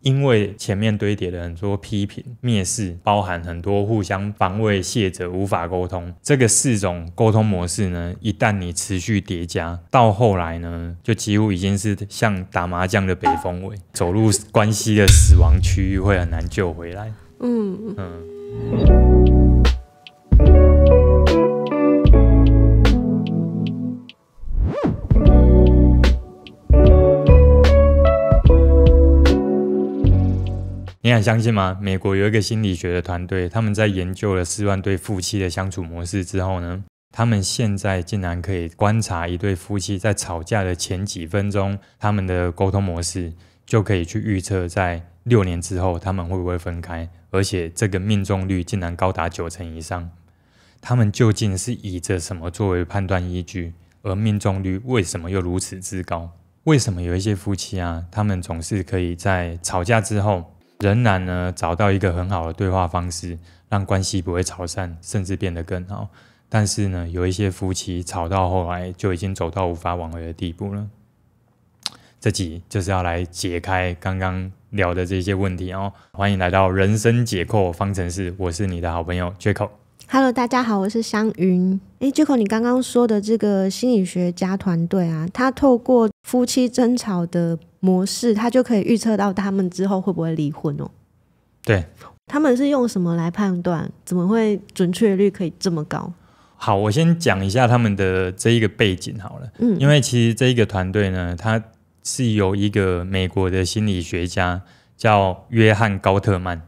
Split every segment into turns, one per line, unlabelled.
因为前面堆叠了很多批评、蔑视，包含很多互相防卫、卸责、无法沟通，这个4种沟通模式呢，一旦你持续叠加，到后来呢，就几乎已经是像打麻将的北风尾，走入关系的死亡区域，会很难救回来。你敢相信吗？美国有一个心理学的团队，他们在研究了4万对夫妻的相处模式之后呢，他们现在竟然可以观察一对夫妻在吵架的前几分钟，他们的沟通模式就可以去预测在6年之后他们会不会分开，而且这个命中率竟然高达90%以上。他们究竟是以着什么作为判断依据？而命中率为什么又如此之高？为什么有一些夫妻啊，他们总是可以在吵架之后仍然呢找到一个很好的对话方式，让关系不会吵散，甚至变得更好？但是呢，有一些夫妻吵到后来就已经走到无法挽回的地步了。这集就是要来解开刚刚聊的这些问题哦。欢迎来到人生解构方程式，我是你的好朋友 Jaco。Hello，
大家好，我是湘云。Jaco， 你刚刚说的这个心理学家团队啊，他透过夫妻争吵的模式，他就可以预测到他们之后会不会离婚哦。
对，
他们是用什么来判断？怎么会准确率可以这么高？
好，我先讲一下他们的这一个背景好了。因为其实这一个团队呢，它是由一个美国的心理学家叫约翰高特曼，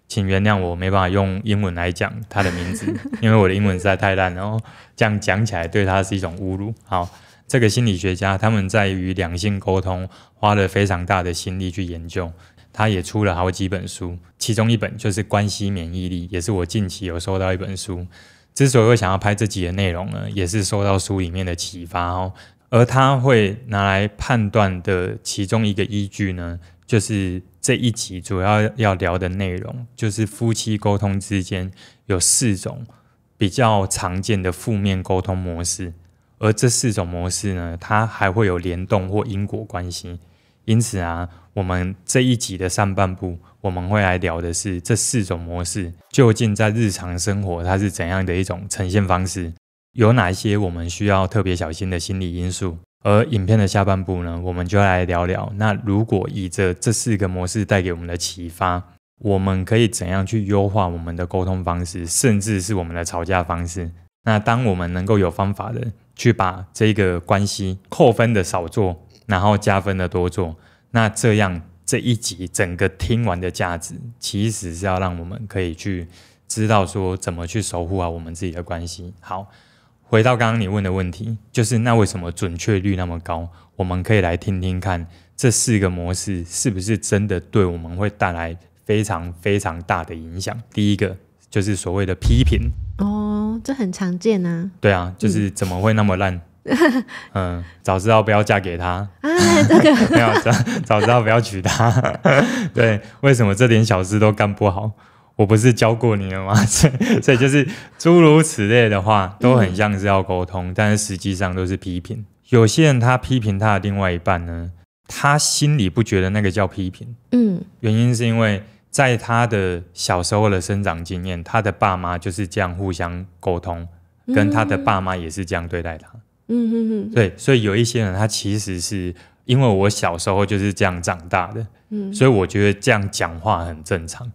请原谅我没办法用英文来讲他的名字，因为我的英文实在太烂了，然后这样讲起来对他是一种侮辱。好，这个心理学家他们在于两性沟通花了非常大的心力去研究，他也出了好几本书，其中一本就是《关系免疫力》，也是我近期有收到一本书。之所以会想要拍这集的内容呢，也是受到书里面的启发哦。而他会拿来判断的其中一个依据呢，就是这一集主要要聊的内容，就是夫妻沟通之间有4种比较常见的负面沟通模式，而这4种模式呢，它还会有联动或因果关系。因此啊，我们这一集的上半部我们会来聊的是这4种模式究竟在日常生活它是怎样的一种呈现方式，有哪些我们需要特别小心的心理因素。而影片的下半部呢，我们就来聊聊，那如果以着这4个模式带给我们的启发，我们可以怎样去优化我们的沟通方式，甚至是我们的吵架方式。那当我们能够有方法的去把这个关系扣分的少做，然后加分的多做，那这样这一集整个听完的价值其实是要让我们可以去知道说怎么去守护好我们自己的关系。好，回到刚刚你问的问题，就是那为什么准确率那么高？我们可以来听听看这4个模式是不是真的对我们会带来非常非常大的影响。第一个就是所谓的批评
哦，这很常见啊。
对啊，就是怎么会那么烂早知道不要嫁给他
这个
没有，早知道不要娶他对，为什么这点小事都干不好？我不是教过你了吗？所以就是诸如此类的话都很像是要沟通，但是实际上都是批评。有些人他批评他的另外一半呢，他心里不觉得那个叫批评，原因是因为在他的小时候的生长经验，他的爸妈就是这样互相沟通，跟他的爸妈也是这样对待他。对，所以有一些人他其实是因为我小时候就是这样长大的，所以我觉得这样讲话很正常。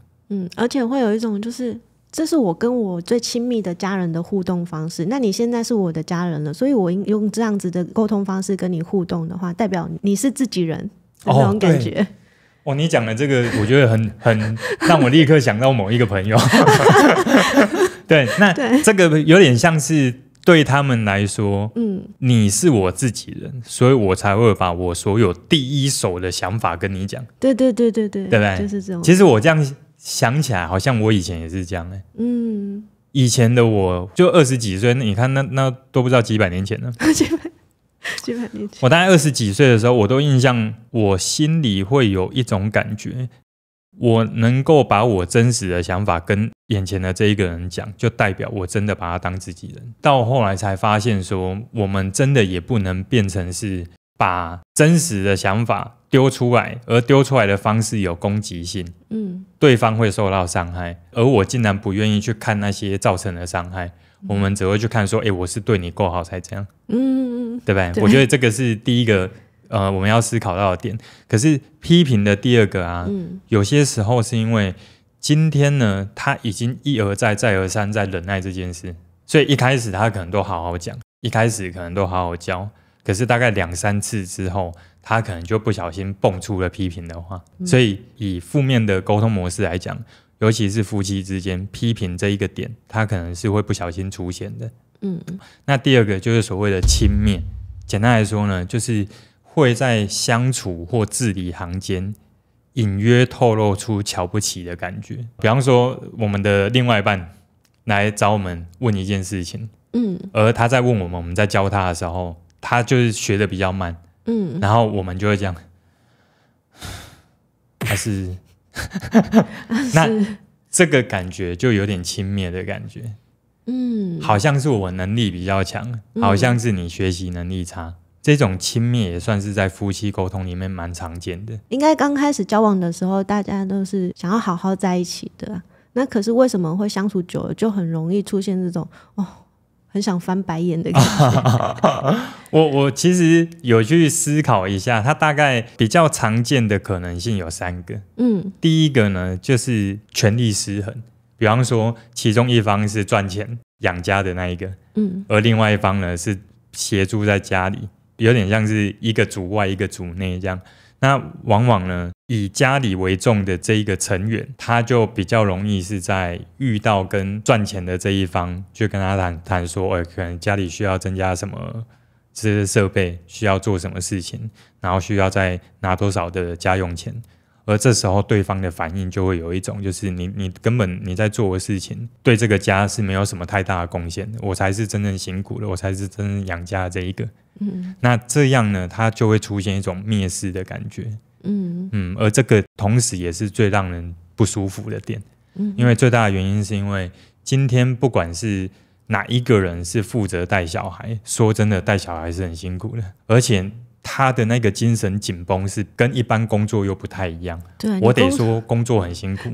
而且会有一种就是这是我跟我最亲密的家人的互动方式，那你现在是我的家人了，所以我用这样子的沟通方式跟你互动的话，代表你是自己人那种感觉。
你讲的这个我觉得很让我立刻想到某一个朋友对，那这个有点像是对他们来说你是我自己人，所以我才会把我所有第一手的想法跟你讲。对
对不对？
就是这种。其实我这样想起来好像我以前也是这样以前的我就20几岁，你看那都不知道几百年前了几百年前，我大概20几岁的时候，我都印象我心里会有一种感觉，我能够把我真实的想法跟眼前的这一个人讲，就代表我真的把他当自己人。到后来才发现说，我们真的也不能变成是把真实的想法丢出来，而丢出来的方式有攻击性，对方会受到伤害，而我竟然不愿意去看那些造成的伤害，我们只会去看说，我是对你够好才这样，对不对？我觉得这个是第一个我们要思考到的点。可是批评的第二个啊，有些时候是因为今天呢，他已经一而再再而三在忍耐这件事，所以一开始他可能都好好讲，一开始可能都好好教，可是大概2-3次之后，他可能就不小心蹦出了批评的话，所以以负面的沟通模式来讲，尤其是夫妻之间，批评这一个点，他可能是会不小心出现的。那第二个就是所谓的轻蔑，简单来说呢，就是会在相处或字里行间隐约透露出瞧不起的感觉。比方说，我们的另外一半来找我们问一件事情，而他在问我们，我们在教他的时候，他就是学的比较慢，然后我们就会这样，他是那这个感觉就有点轻蔑的感觉，好像是我能力比较强，好像是你学习能力差，这种轻蔑也算是在夫妻沟通里面蛮常见的。
应该刚开始交往的时候，大家都是想要好好在一起的啊，那可是为什么会相处久了就很容易出现这种很想翻白眼的感觉？
我其实有去思考一下，它大概比较常见的可能性有3个。第一个呢，就是权力失衡，比方说其中一方是赚钱养家的那一个，而另外一方呢是协助在家里，有点像是一个主外一个主内这样。那往往呢，以家里为重的这一个成员，他就比较容易是在遇到跟赚钱的这一方，就跟他谈说，可能家里需要增加什么这些设备，需要做什么事情，然后需要再拿多少的家用钱。而这时候对方的反应就会有一种，就是你根本你在做的事情对这个家是没有什么太大的贡献的，我才是真正辛苦的，我才是真正养家的这一个。那这样呢，他就会出现一种蔑视的感觉。而这个同时也是最让人不舒服的点。因为最大的原因是因为今天不管是哪一个人是负责带小孩，说真的，带小孩是很辛苦的，而且他的那个精神紧绷是跟一般工作又不太一样。
对，
我得说工作很辛苦，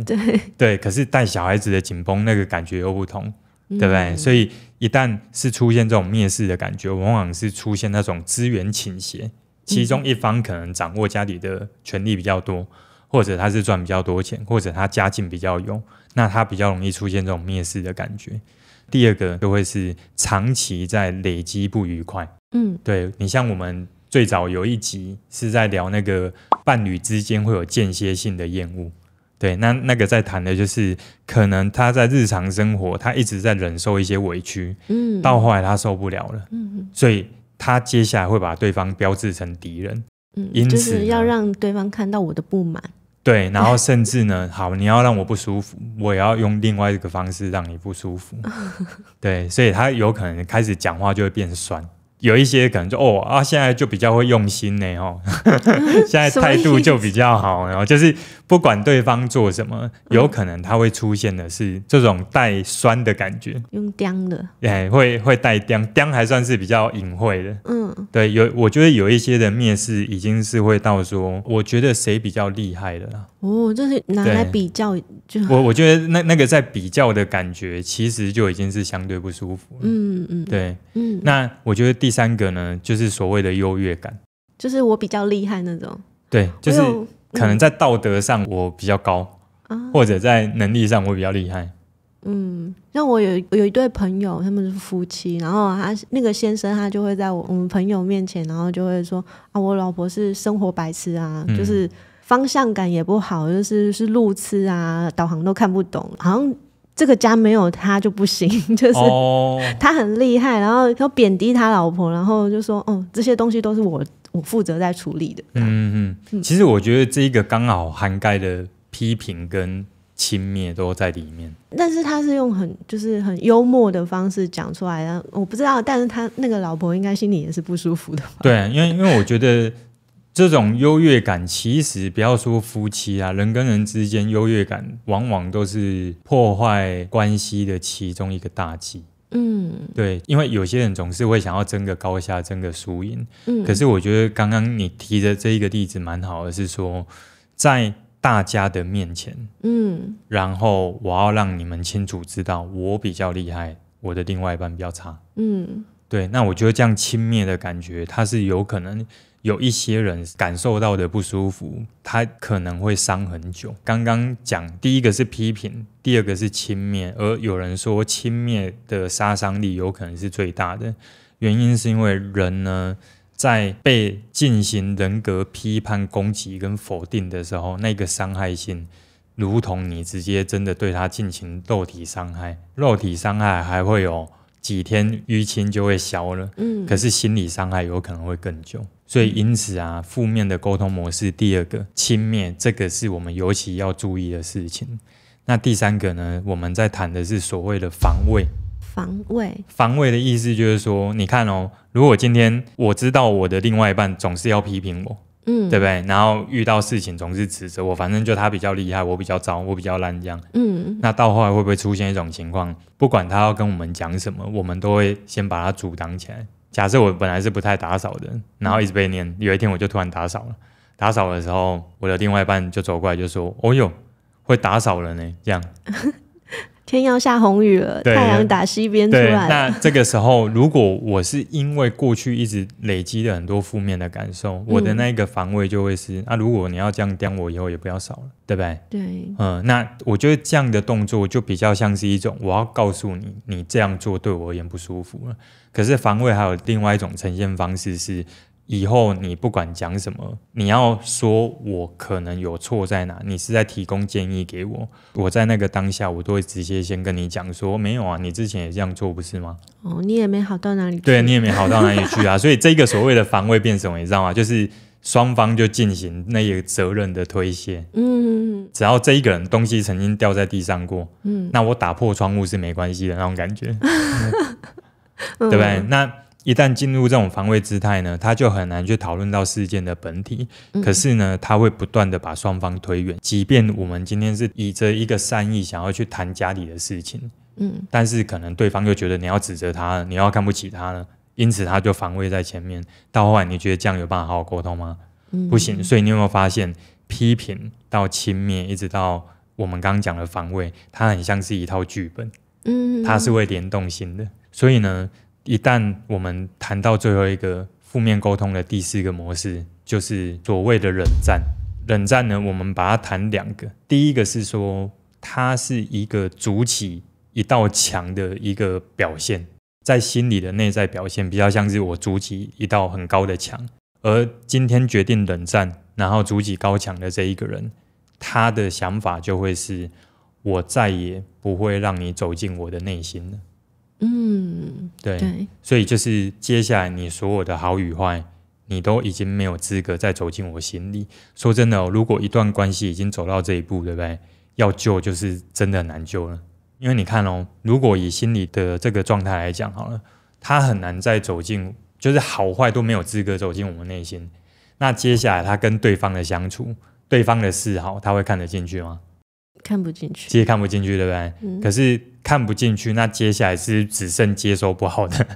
对，可是带小孩子的紧绷那个感觉又不同，对不对？所以一旦是出现这种蔑视的感觉，往往是出现那种资源倾斜，其中一方可能掌握家里的权力比较多，或者他是赚比较多钱，或者他家境比较有，那他比较容易出现这种蔑视的感觉。第二个就会是长期在累积不愉快。对，你像我们最早有一集是在聊那个伴侣之间会有间歇性的厌恶，对，那个在谈的就是可能他在日常生活他一直在忍受一些委屈，到后来他受不了了，所以他接下来会把对方标志成敌人，因此
就是要让对方看到我的不满。
对，然后甚至呢，好，你要让我不舒服，我也要用另外一个方式让你不舒服。对，所以他有可能开始讲话就会变酸。有一些可能就现在就比较会用心呢，现在态度就比较好，然后就是不管对方做什么，有可能他会出现的是这种带酸的感觉，
用刁的，
会带刁还算是比较隐晦的。对，我觉得有一些的蔑视已经是会到说，我觉得谁比较厉害的啦。
这是拿来比较就
我觉得那个在比较的感觉，其实就已经是相对不舒服了。对，那我觉得第3个呢，就是所谓的优越感，就是
我比较厉害那种。
对，就是可能在道德上我比较高，或者在能力上我比较厉害。
像我有一对朋友，他们是夫妻，然后他那个先生他就会在我们朋友面前，然后就会说我老婆是生活白痴啊，就是方向感也不好，是路痴啊，导航都看不懂，好像这个家没有他就不行，就是他很厉害，然后要贬低他老婆，然后就说这些东西都是我负责在处理的。
其实我觉得这一个刚好涵盖的批评跟轻蔑都在里面，
但是他是用很幽默的方式讲出来的，我不知道，但是他那个老婆应该心里也是不舒服的吧？
对，因为我觉得这种优越感，其实不要说夫妻啊，人跟人之间优越感往往都是破坏关系的其中一个大忌。对，因为有些人总是会想要争个高下，争个输赢。可是我觉得刚刚你提的这一个例子蛮好的，是说在大家的面前，然后我要让你们清楚知道我比较厉害，我的另外一半比较差。对，那我觉得这样轻蔑的感觉，它是有可能有一些人感受到的不舒服，他可能会伤很久。刚刚讲第一个是批评，第二个是轻蔑，而有人说轻蔑的杀伤力有可能是最大的，原因是因为人呢在被进行人格批判、攻击跟否定的时候，那个伤害性如同你直接真的对他进行肉体伤害，肉体伤害还会有几天淤青就会消了，可是心理伤害有可能会更久。所以因此啊，负面的沟通模式，第二个轻蔑，这个是我们尤其要注意的事情。那第三个呢，我们在谈的是所谓的防卫。防卫的意思就是说，你看哦，如果今天我知道我的另外一半总是要批评我，对不对？然后遇到事情总是指责我，反正就他比较厉害，我比较糟，我比较烂这样。那到后来会不会出现一种情况，不管他要跟我们讲什么，我们都会先把他阻挡起来。假设我本来是不太打扫的，然后一直被念，有一天我就突然打扫了。打扫的时候，我的另外一半就走过来就说：“哦哟，会打扫了呢。”这样。
天要下红雨了，太阳打西边出来了。
那这个时候，如果我是因为过去一直累积了很多负面的感受，我的那个防卫就会是如果你要这样刁我，以后也不要扫了，对不对？
对。
那我觉得这样的动作就比较像是一种我要告诉你，你这样做对我而言不舒服了。可是防卫还有另外一种呈现方式是，以后你不管讲什么，你要说我可能有错在哪，你是在提供建议给我，我在那个当下我都会直接先跟你讲说，没有啊，你之前也这样做不是吗？
你也没好到哪里去。
对，你也没好到哪里去啊。所以这个所谓的防卫变什么你知道吗？就是双方就进行那个责任的推卸。只要这一个人东西曾经掉在地上过，那我打破窗户是没关系的那种感觉。对不对？那一旦进入这种防卫姿态呢，他就很难去讨论到事件的本体。可是呢，他会不断的把双方推远，即便我们今天是以着一个善意想要去谈家里的事情，但是可能对方又觉得你要指责他了，你要看不起他了，因此他就防卫在前面。到后来你觉得这样有办法好好沟通吗？不行。所以你有没有发现，批评到轻蔑，一直到我们刚刚讲的防卫，它很像是一套剧本，它是会联动性的。所以呢，一旦我们谈到最后一个负面沟通的第四个模式，就是所谓的冷战。冷战呢，我们把它谈两个。第一个是说，它是一个筑起一道墙的一个表现，在心理的内在表现，比较像是我筑起一道很高的墙。而今天决定冷战，然后筑起高墙的这一个人，他的想法就会是，我再也不会让你走进我的内心了。对，所以就是接下来你所有的好与坏，你都已经没有资格再走进我心里。说真的如果一段关系已经走到这一步，对不对？要救就是真的很难救了。因为你看如果以心理的这个状态来讲好了，他很难再走进，就是好坏都没有资格走进我们内心。那接下来他跟对方的相处，对方的示好，他会看得进去吗？
看不进去，
其实看不进去，对不对？可是看不进去，那接下来是只剩接收不好的。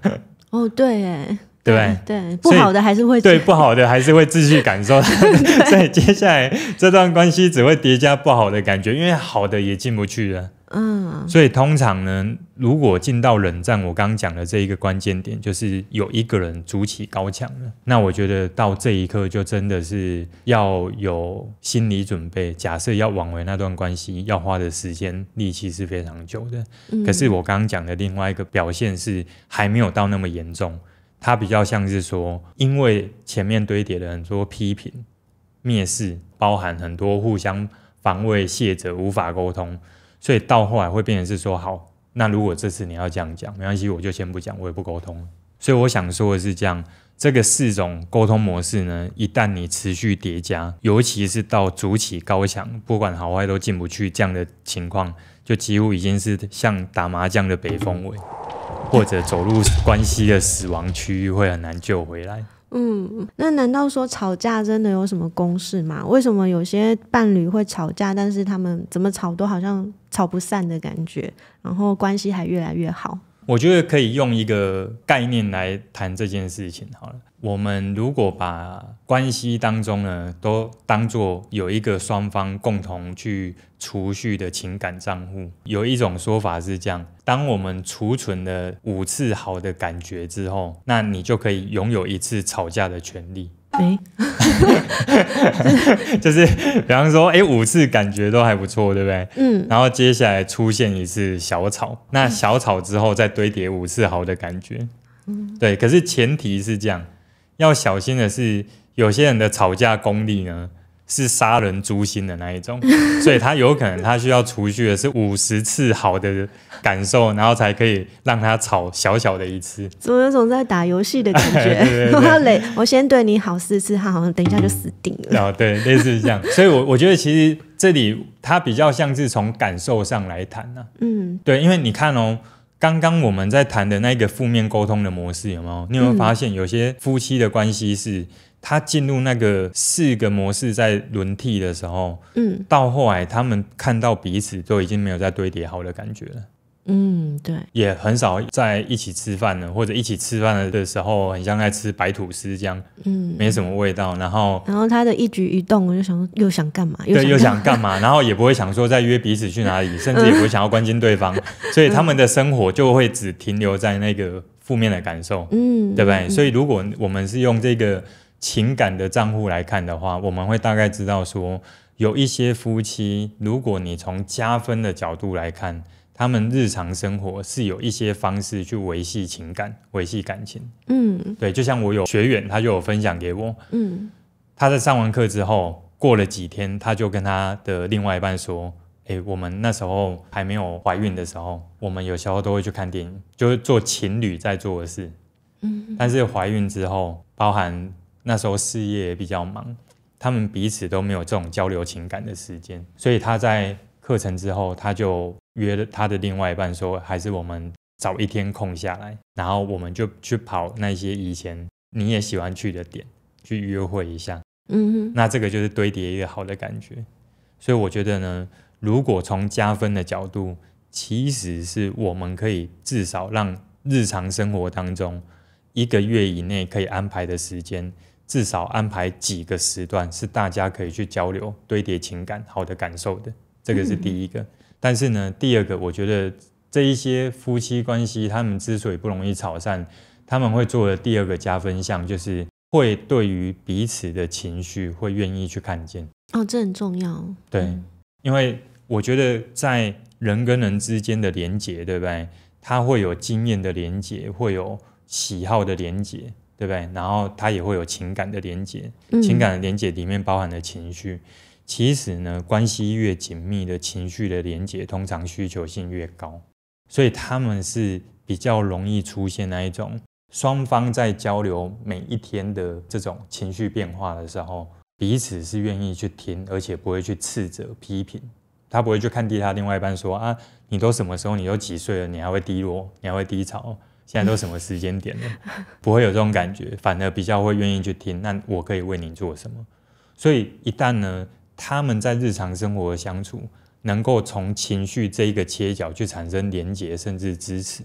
对耶，
对不对？
对，不好的还是会，
对，不好的还是会继续感受。所以接下来这段关系只会叠加不好的感觉，因为好的也进不去了。所以通常呢，如果进到冷战，我刚刚讲的这一个关键点，就是有一个人筑起高墙了。那我觉得到这一刻，就真的是要有心理准备。假设要挽回那段关系，要花的时间力气是非常久的。可是我刚刚讲的另外一个表现是，还没有到那么严重。它比较像是说，因为前面堆叠了很多批评、蔑视，包含很多互相防卫、卸责、无法沟通。所以到后来会变成是说，好，那如果这次你要这样讲，没关系，我就先不讲，我也不沟通了。所以我想说的是这样，这个4种沟通模式呢，一旦你持续叠加，尤其是到筑起高墙，不管好坏都进不去这样的情况，就几乎已经是像打麻将的北风尾，或者走入关系的死亡区域，会很难救回来。
那难道说吵架真的有什么公式吗？为什么有些伴侣会吵架，但是他们怎么吵都好像吵不散的感觉，然后关系还越来越好？
我觉得可以用一个概念来谈这件事情好了。我们如果把关系当中呢，都当作有一个双方共同去储蓄的情感账户，有一种说法是这样：当我们储存了5次好的感觉之后，那你就可以拥有1次吵架的权利。就是比方说5次感觉都还不错，对不对？然后接下来出现1次小吵，那小吵之后再堆叠5次好的感觉。对，可是前提是这样，要小心的是有些人的吵架功力呢是杀人诛心的那一种，所以他有可能他需要储蓄的是50次好的感受，然后才可以让他吵小小的1次。
怎么有种在打游戏的感觉？
对对对
我先对你好4次，他好像等一下就死定了。
对，类似这样。所以我觉得其实这里它比较像是从感受上来谈啊。对，因为你看哦，刚刚我们在谈的那个负面沟通的模式有没有？你有没有发现有些夫妻的关系是他进入那个4个模式在轮替的时候，到后来他们看到彼此都已经没有在堆叠好的感觉了。
对，
也很少在一起吃饭了，或者一起吃饭的时候很像在吃白吐司这样，没什么味道。然后
他的一举一动，我就想说又想干嘛？
又想干嘛？然后也不会想说再约彼此去哪里，甚至也不会想要关心对方，所以他们的生活就会只停留在那个负面的感受，对不对？所以如果我们是用这个情感的账户来看的话，我们会大概知道说，有一些夫妻，如果你从加分的角度来看，他们日常生活是有一些方式去维系情感、维系感情。对，就像我有学员，他就有分享给我，他在上完课之后，过了几天，他就跟他的另外一半说，我们那时候还没有怀孕的时候，我们有时候都会去看电影，就是做情侣在做的事。但是怀孕之后，包含那时候事业也比较忙，他们彼此都没有这种交流情感的时间，所以他在课程之后，他就约了他的另外一半说，还是我们找一天空下来，然后我们就去跑那些以前你也喜欢去的点，去约会一下。那这个就是堆叠一个好的感觉。所以我觉得呢，如果从加分的角度，其实是我们可以至少让日常生活当中1个月以内可以安排的时间，至少安排几个时段是大家可以去交流、堆叠情感、好的感受的，这个是第一个。但是呢，第二个，我觉得这一些夫妻关系，他们之所以不容易吵散，他们会做的第二个加分项，就是会对于彼此的情绪会愿意去看见。
这很重要。
对，因为我觉得在人跟人之间的连结，对不对？他会有经验的连结，会有喜好的连结，对不对？然后他也会有情感的连结，情感的连结里面包含了情绪。其实呢，关系越紧密的情绪的连结，通常需求性越高，所以他们是比较容易出现那一种双方在交流每一天的这种情绪变化的时候，彼此是愿意去听，而且不会去斥责批评。他不会去看低他另外一半说啊，你都什么时候，你都几岁了，你还会低落，你还会低潮，现在都什么时间点了，不会有这种感觉，反而比较会愿意去听，那我可以为你做什么。所以一旦呢，他们在日常生活的相处能够从情绪这一个切角去产生连结甚至支持，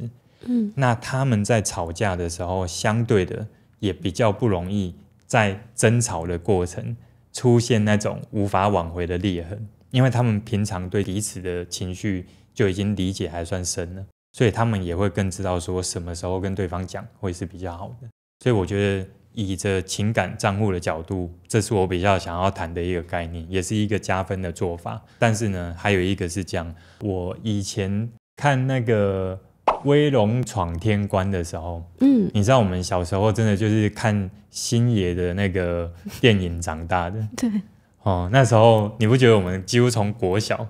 那他们在吵架的时候相对的也比较不容易在争吵的过程出现那种无法挽回的裂痕，因为他们平常对彼此的情绪就已经理解还算深了，所以他们也会更知道说什么时候跟对方讲会是比较好的。所以我觉得以着情感账户的角度，这是我比较想要谈的一个概念，也是一个加分的做法。但是呢，还有一个是这样，我以前看那个威龙闯天关的时候，你知道我们小时候真的就是看星爷的那个电影长大的。
对，
那时候你不觉得我们几乎从国小，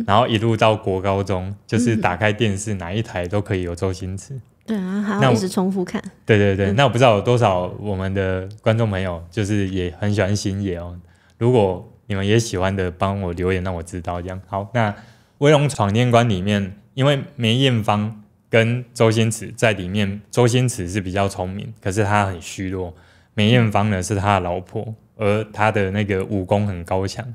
然后一路到国高中，就是打开电视哪一台都可以有周星驰。
对啊，还要一直重复看。
对对对，那我不知道有多少我们的观众朋友就是也很喜欢星爷哦。如果你们也喜欢的，帮我留言让我知道。这样好。那威龙闯天关里面，因为梅艳芳跟周星驰在里面，周星驰是比较聪明，可是他很虚弱；梅艳芳呢是他的老婆，而他的那个武功很高强。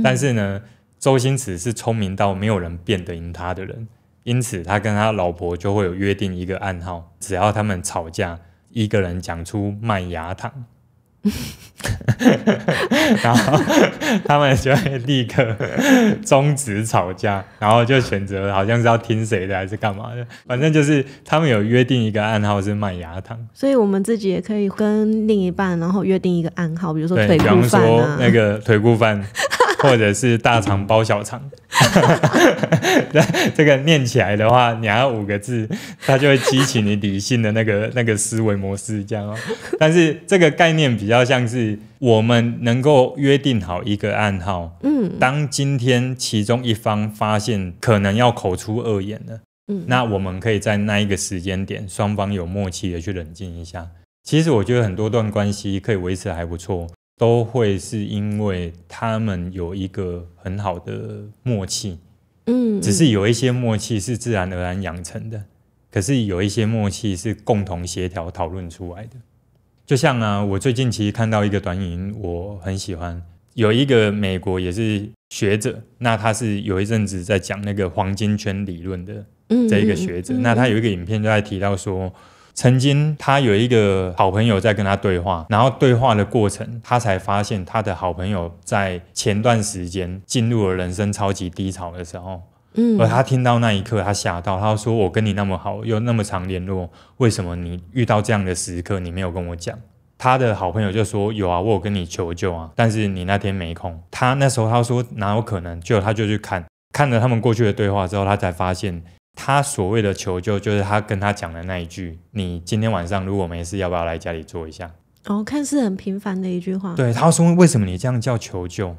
但是呢，周星驰是聪明到没有人辩得赢他的人。因此他跟他老婆就会有约定一个暗号，只要他们吵架，一个人讲出麦芽糖然后他们就会立刻终止吵架，然后就选择好像是要听谁的还是干嘛的，反正就是他们有约定一个暗号是麦芽糖。
所以我们自己也可以跟另一半然后约定一个暗号，比如说腿
骨
饭啊，比方
说那个腿骨饭或者是大肠包小肠这个念起来的话，你还要5个字，它就会激起你理性的那个思维模式这样哦。但是这个概念比较像是我们能够约定好一个暗号，当今天其中一方发现可能要口出恶言了，那我们可以在那一个时间点，双方有默契的去冷静一下。其实我觉得很多段关系可以维持还不错，都会是因为他们有一个很好的默契，只是有一些默契是自然而然养成的，可是有一些默契是共同协调讨论出来的。就像啊，我最近其实看到一个短影，我很喜欢，有一个美国也是学者，那他是有一阵子在讲那个黄金圈理论的这一个学者，那他有一个影片就在提到说，曾经他有一个好朋友在跟他对话，然后对话的过程他才发现他的好朋友在前段时间进入了人生超级低潮的时候，而他听到那一刻他吓到，他说我跟你那么好又那么常联络，为什么你遇到这样的时刻你没有跟我讲？他的好朋友就说有啊，我有跟你求救啊，但是你那天没空。他那时候他说哪有可能，结果他就去看了他们过去的对话之后，他才发现他所谓的求救就是他跟他讲的那一句，你今天晚上如果没事要不要来家里坐一下。
看似很平凡的一句话。
对，他说为什么你这样叫求救？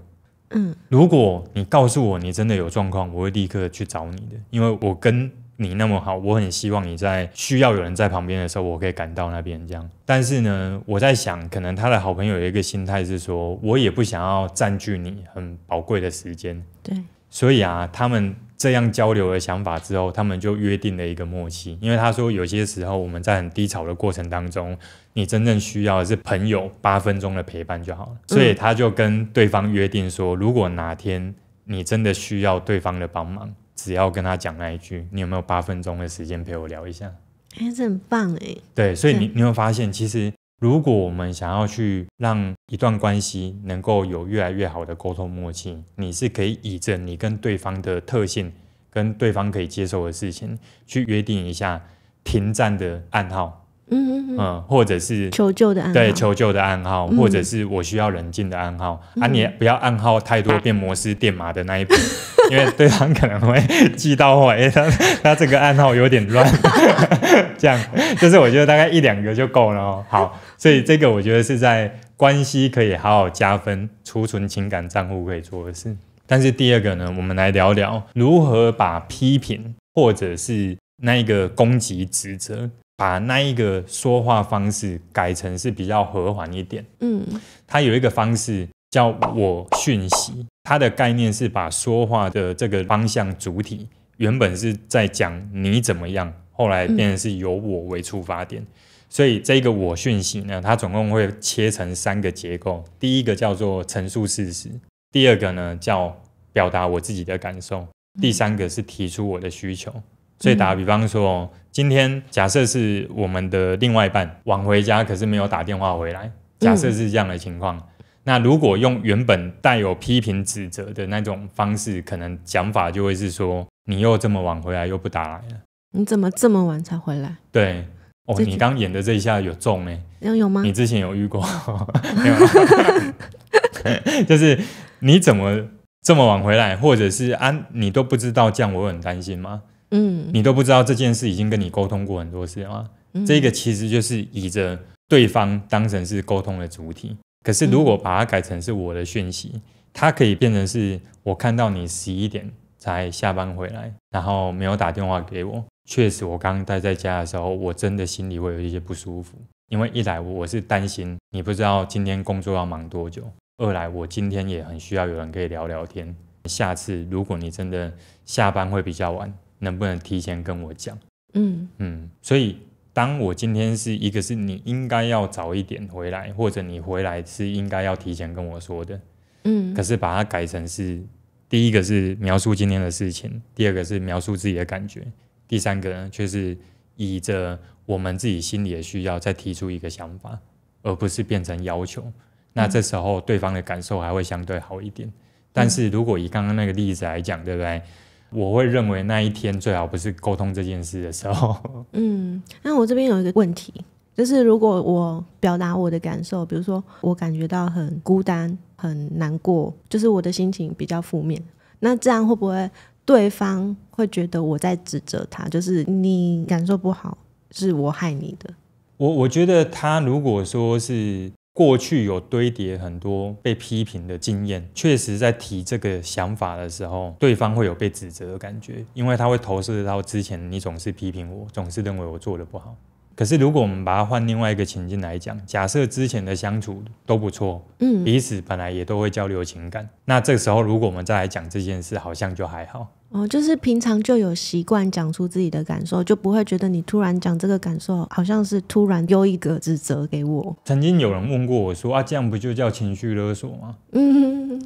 如果你告诉我你真的有状况，我会立刻去找你的，因为我跟你那么好，我很希望你在需要有人在旁边的时候我可以赶到那边这样。但是呢，我在想可能他的好朋友有一个心态是说，我也不想要占据你很宝贵的时间，
对，
所以啊，他们这样交流的想法之后，他们就约定了一个默契。因为他说有些时候我们在很低潮的过程当中，你真正需要的是朋友8分钟的陪伴就好了。所以他就跟对方约定说，如果哪天你真的需要对方的帮忙，只要跟他讲那一句，你有没有8分钟的时间陪我聊一下？
这很棒哎。
对，所以你有发现，其实如果我们想要去让一段关系能够有越来越好的沟通默契，你是可以以着你跟对方的特性跟对方可以接受的事情去约定一下停战的暗号，或者是
求救的暗号，
对，求救的暗号，或者是我需要冷静的暗号，你也不要暗号太多变摩斯电码的那一种因为对方可能会记到后来他这个暗号有点乱这样就是我觉得大概1-2个就够了哦。好，所以这个我觉得是在关系可以好好加分储存情感账户可以做的事。但是第二个呢，我们来聊聊如何把批评或者是那一个攻击指责，把那一个说话方式改成是比较和缓一点。它有一个方式叫我讯息，它的概念是把说话的这个方向主体原本是在讲你怎么样，后来变成是由我为出发点。所以这个我讯息呢，它总共会切成3个结构。第一个叫做陈述事实，第二个呢叫表达我自己的感受，第3个是提出我的需求。所以打比方说，今天假设是我们的另外一半晚回家，可是没有打电话回来，假设是这样的情况，那如果用原本带有批评指责的那种方式，可能讲法就会是说，你又这么晚回来又不打来了，
你怎么这么晚才回来？
对哦，你刚演的这一下有中欸，
有吗？
你之前有遇过没有就是你怎么这么晚回来，或者是你都不知道，这样我很担心吗？你都不知道这件事已经跟你沟通过很多次吗？这个其实就是以着对方当成是沟通的主体。可是如果把它改成是我的讯息，它可以变成是我看到你11点才下班回来，然后没有打电话给我，确实我刚待在家的时候，我真的心里会有一些不舒服，因为一来我是担心你不知道今天工作要忙多久，二来我今天也很需要有人可以聊聊天，下次如果你真的下班会比较晚，能不能提前跟我讲？所以当我今天是一个是你应该要早一点回来，或者你回来是应该要提前跟我说的，可是把它改成是第一个是描述今天的事情，第二个是描述自己的感觉，第三个呢却是以着我们自己心里的需要再提出一个想法，而不是变成要求。那这时候对方的感受还会相对好一点。但是如果以刚刚那个例子来讲，对不对？我会认为那一天最好不是沟通这件事的时候。
那我这边有一个问题，就是如果我表达我的感受，比如说我感觉到很孤单很难过，就是我的心情比较负面，那这样会不会对方会觉得我在指责他，就是你感受不好是我害你的？
我觉得他如果说是过去有堆叠很多被批评的经验，确实在提这个想法的时候，对方会有被指责的感觉，因为他会投射到之前你总是批评我，总是认为我做得不好。可是如果我们把它换另外一个情境来讲，假设之前的相处都不错，彼此本来也都会交流情感，那这个时候如果我们再来讲这件事，好像就还好。
就是平常就有习惯讲出自己的感受，就不会觉得你突然讲这个感受好像是突然丢一个指责给我。
曾经有人问过我说这样不就叫情绪勒索吗？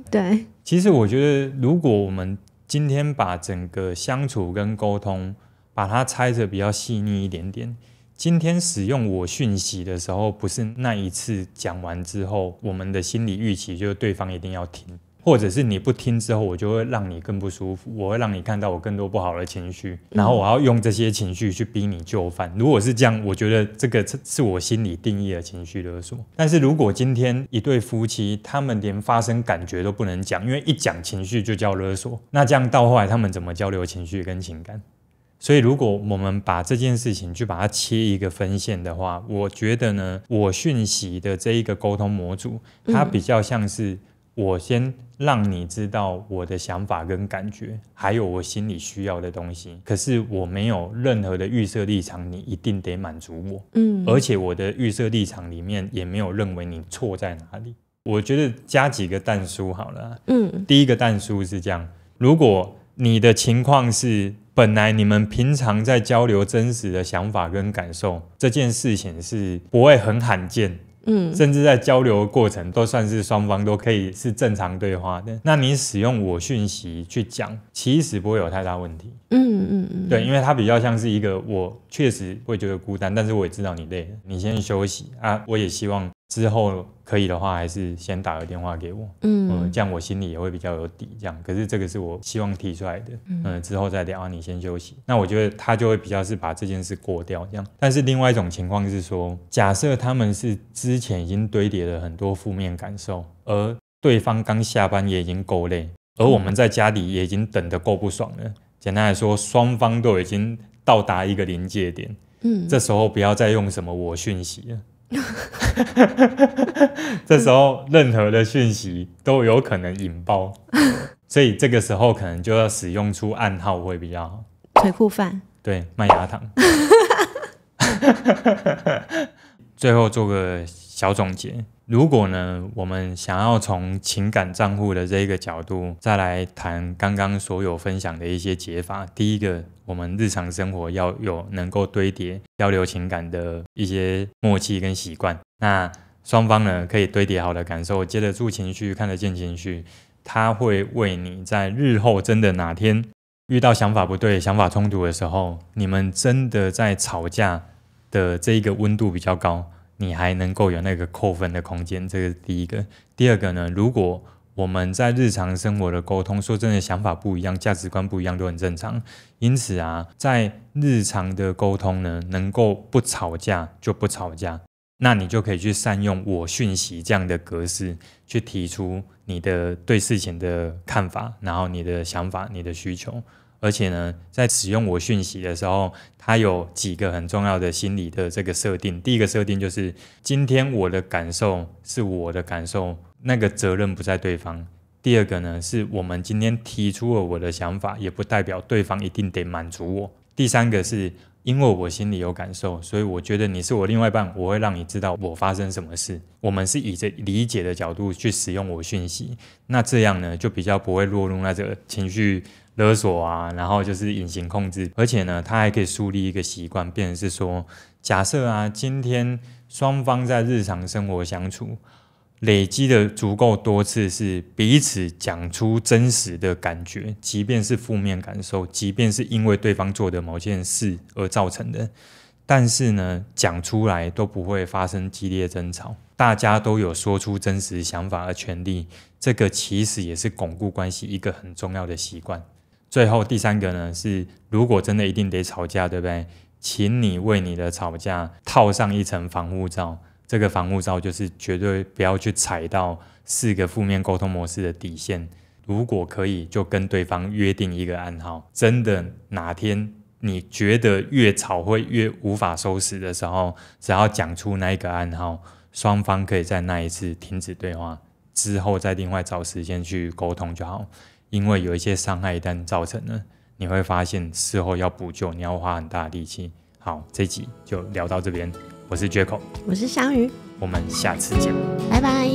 对。
其实我觉得如果我们今天把整个相处跟沟通把它拆得比较细腻一点点，今天使用我讯息的时候，不是那一次讲完之后我们的心理预期就是对方一定要听，或者是你不听之后我就会让你更不舒服，我会让你看到我更多不好的情绪，然后我要用这些情绪去逼你就范。如果是这样，我觉得这个是我心里定义的情绪勒索。但是如果今天一对夫妻他们连发生感觉都不能讲，因为一讲情绪就叫勒索，那这样到后来他们怎么交流情绪跟情感？所以如果我们把这件事情去把它切一个分线的话，我觉得呢，我讯息的这一个沟通模组，它比较像是我先让你知道我的想法跟感觉，还有我心里需要的东西，可是我没有任何的预设立场你一定得满足我，而且我的预设立场里面也没有认为你错在哪里。我觉得加几个但书好了。第一个但书是这样，如果你的情况是本来你们平常在交流真实的想法跟感受，这件事情是不会很罕见，甚至在交流的过程都算是双方都可以是正常对话的，那你使用我讯息去讲，其实不会有太大问题。对，因为它比较像是一个我确实会觉得孤单，但是我也知道你累了，你先休息啊，我也希望之后可以的话还是先打个电话给我，这样我心里也会比较有底，这样。可是这个是我希望提出来的，之后再聊啊，你先休息。那我觉得他就会比较是把这件事过掉这样。但是另外一种情况是说，假设他们是之前已经堆叠了很多负面感受，而对方刚下班也已经够累，而我们在家里也已经等得够不爽了，简单来说，双方都已经到达一个临界点，这时候不要再用什么我讯息了。这时候任何的讯息都有可能引爆，所以这个时候可能就要使用出暗号会比较好。
腿裤饭，
对，麦芽糖。最后做个小总结，如果呢我们想要从情感账户的这个角度再来谈刚刚所有分享的一些解法，第一个，我们日常生活要有能够堆叠交流情感的一些默契跟习惯，那双方呢可以堆叠好的感受，接得住情绪，看得见情绪，它会为你在日后真的哪天遇到想法不对、想法冲突的时候，你们真的在吵架的这一个温度比较高，你还能够有那个扣分的空间，这个是第一个。第二个呢，如果我们在日常生活的沟通，说真的想法不一样，价值观不一样都很正常，因此啊，在日常的沟通呢，能够不吵架就不吵架，那你就可以去善用我讯息这样的格式去提出你的对事情的看法，然后你的想法、你的需求。而且呢，在使用我讯息的时候，它有几个很重要的心理的这个设定。第一个设定就是，今天我的感受是我的感受，那个责任不在对方。第二个呢，是我们今天提出了我的想法，也不代表对方一定得满足我。第三个是，因为我心里有感受，所以我觉得你是我另外一半，我会让你知道我发生什么事。我们是以着理解的角度去使用我讯息，那这样呢，就比较不会落入那个情绪勒索啊，然后就是隐形控制。而且呢，它还可以树立一个习惯，变成是说，假设啊，今天双方在日常生活相处，累积的足够多次，是彼此讲出真实的感觉，即便是负面感受，即便是因为对方做的某件事而造成的，但是呢，讲出来都不会发生激烈争吵，大家都有说出真实想法的权利，这个其实也是巩固关系一个很重要的习惯。最后第三个呢，是如果真的一定得吵架，对不对？请你为你的吵架套上一层防护罩，这个防护罩就是绝对不要去踩到4个负面沟通模式的底线。如果可以，就跟对方约定一个暗号，真的哪天你觉得越吵会越无法收拾的时候，只要讲出那一个暗号，双方可以在那一次停止对话，之后再另外找时间去沟通就好。因为有一些伤害一旦造成了，你会发现事后要补救，你要花很大的力气。好，这集就聊到这边，我是 Jaco，
我是香鱼，
我们下次见，
拜拜。